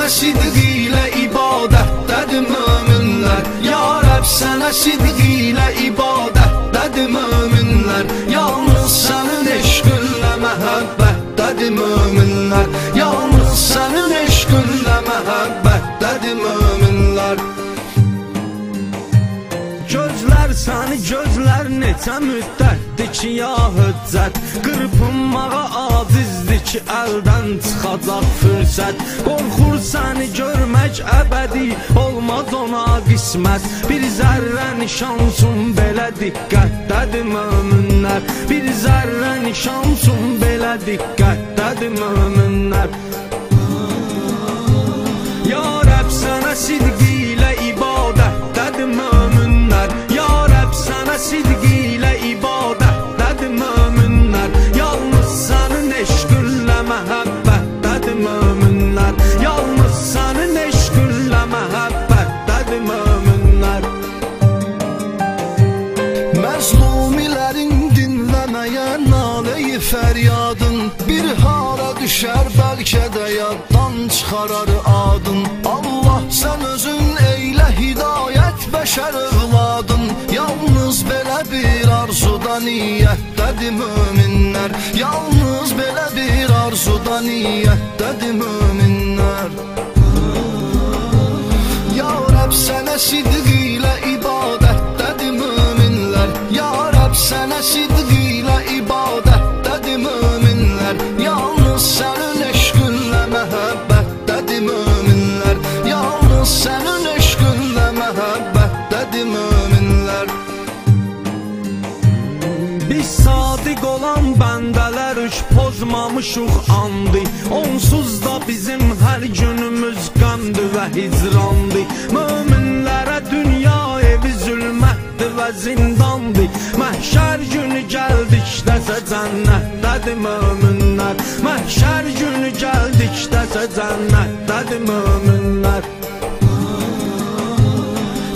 sənə sidq ilə ibadətdədir möminlər. Ya Rəbb, sənə sidq ilə ibadətdədir möminlər. Yalnız sənin eşqinlə məhəbbətdədir möminlər. Yalnız sənin eşqinlə məhəbbətdədir möminlər. Gözlər səni gözlər neçə müddətdir ki ya hüccət, qırpınmağa acizdir ki əldən çıxacaq fürsət. Qorxur səni görmək əbədi olmaz ona qismət. Bir zərrə nişansın belə diqqətdədir möminlər. Bir zərrə nişansın belə diqqətdədir möminlər. Ya Rəbb, sənə sidq ilə ibadətdədir möminlər. Ya Rəbb, sənə sidq ilə ibadətdədir möminlər. Yalnız sənin eşqinlə məhəbbətdədir möminlər. Yalnız sənin eşqinlə məhəbbətdədir möminlər. Məzlumilərin dinləməyə nalə-i fəryadın bir hara düşər, bəlkə də yaddan çıxarar adın. Allah, sən özün eylə hidayət bəşər övladın. Yalnız belə bir arzuda niyyətdədir möminlər. Yalnız belə bir arzuda niyyətdədir möminlər. Ya Rəbb, sənə sidq ilə ibadətdədir möminlər. Ya Rəbb, sənə sidq ilə ibadətdədir möminlər. Yalnız sənin eşqinlə məhəbbətdədir möminlər. Yalnız sənin eşqinlə məhəbbətdədir möminlər. Biz sadiq olan bəndələr üç pozmamışıq andı. Onsuz da bizim hər günümüz qəmdir və hicrandır. Möminlərə dünya evi zülmətdir və zindandır. Məhşər günü gəldikdəsə cənnətdədir möminlər. Məhşər günü gəldikdəsə cənnətdədir möminlər.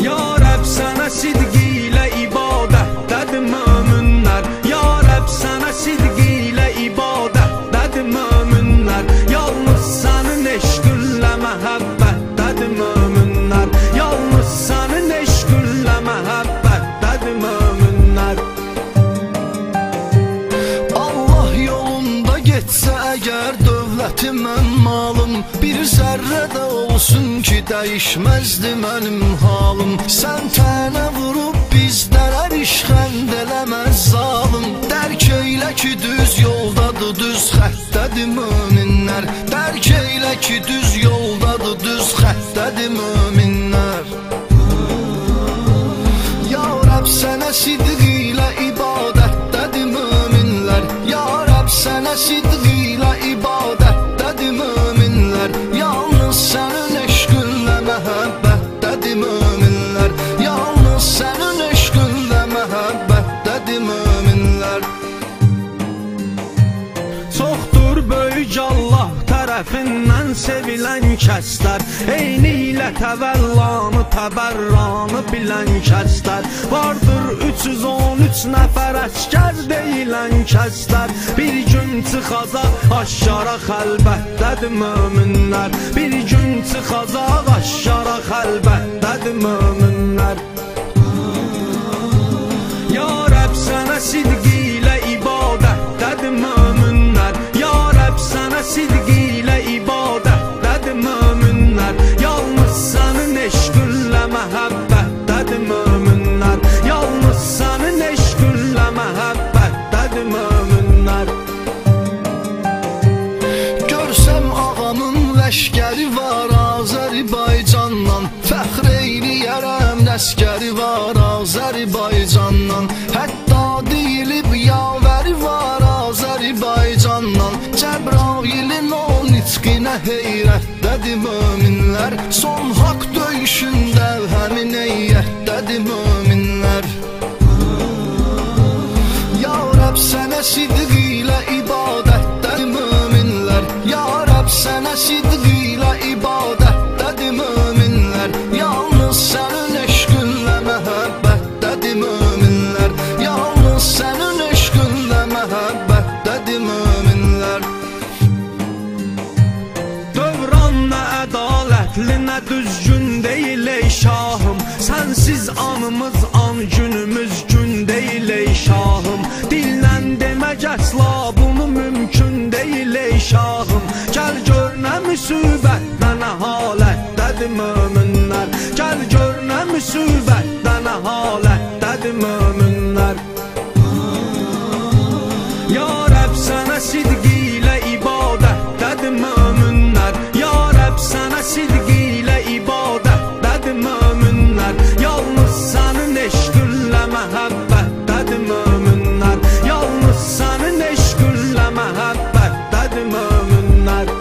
Ya Rəbb, sənə sidq ilə ibadətdədir möminlər. Ya Rəbb, sənə sidq ilə ibadətdədir möminlər. Yalnız sənin eşqinlə məhəbbətdədir möminlər. Yalnız sənin eşqinlə məhəbbətdədir möminlər. Allah yolunda getsə əgər dövlətim, mən malım, bir zərrə də olsun ki dəyişməzdi mənim halım. Sən tənə vurub bizlərə rişxənd eləməz zalım. Dərk eylə ki düz yoldadır, düz xəttədir möminlər. Dərk eylə ki düz yoldadır, düz xəttədir möminlər. Ya Rəbb, sənə sidq ilə ibadətdədir möminlər. Ya Rəbb, sənə sidq ilə ibadətdədir möminlər. Yalnız sənin eşqinlə məhəbbətdədir möminlər. Yalnız sənin eşqinlə məhəbbətdədir möminlər. Çoxdur böyük Allah tərəfindən sevilən kəslər, eyni ilə təvəllanı, təbərranı bilən kəslər. Vardır 313 nəfər əskər deyilən kəslər. Bir gün çıxacaq aşkara xəlbətdədir möminlər. Bir gün çıxacaq aşkara xəlbətdədir möminlər. Ya Rəbb, sənə sidq ilə ibadətdədir möminlər. Ya Rəbb, sənə sidq ilə ibadətdədir möminlər. Yalnız sənin eşqinlə məhəbbətdədir möminlər. Yalnız sənin eşqinlə məhəbbətdədir möminlər. Görsəm ağamın ləşkəri var Azərbaycandan, fəxr eyləyərəm ləşkəri var Azərbaycandan. Hətta deyilib yavəri var Azərbaycandan. Cəbrailin o nitqinə heyrətdədir möminlər. Son haqq döyüşündə həmin heyyətdədir möminlər. Ya Rəbb, sənə sidq ilə ibadətdədir möminlər. Ya Rəbb, sənə sidq ilə ibadətdədir möminlər. Yalnız sənin eşqinlə məhəbbətdədir möminlər. Yalnız sənin eşqinlə məhəbbətdədir möminlər. Dövran nə ədalı Anımız an, günümüz gün deyil ey şahım. Dillə demək əsla bunu mümkün deyil ey şahım. Gəl gör nə müsibətdə nə halətdədir möminlər. Gəl gör nə müsibətdə nə halətdədir möminlər. Ya Rəbb sənə sidqi ilə ibadətdədir möminlər. Ya Rəbb sənə sidqi ilə ibadətdədir möminlər. Yalnız sənin eşqinlə məhəbbətdədir möminlər. Yalnız sənin eşqinlə məhəbbətdədir möminlər.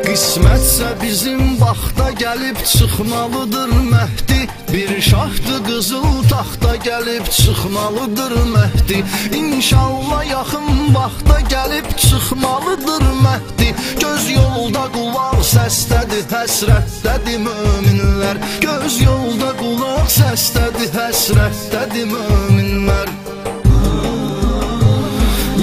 Qismətsə bizim vaxta gəlib çıxmalıdır Məhdi. Bir şahdı qızıl taxta gəlib çıxmalıdır Məhdi. İnşallah yaxın vaxta gəlib çıxmalıdır Məhdi. Göz yolda qulaq səsdədir, həsrətdədir möminlər. Göz yolda qulaq səsdədir, həsrətdədir möminlər.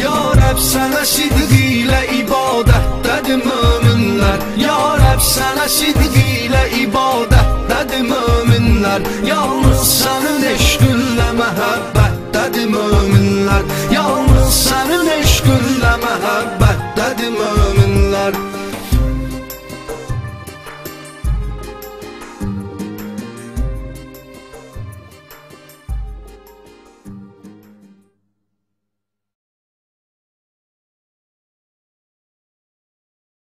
Ya Rəbb sənə sidqi ilə ibadətdədir möminlər. Ya Rəbb sənə sidqi ilə ibadətdədir möminlər. Yalnız sənin eşqinlə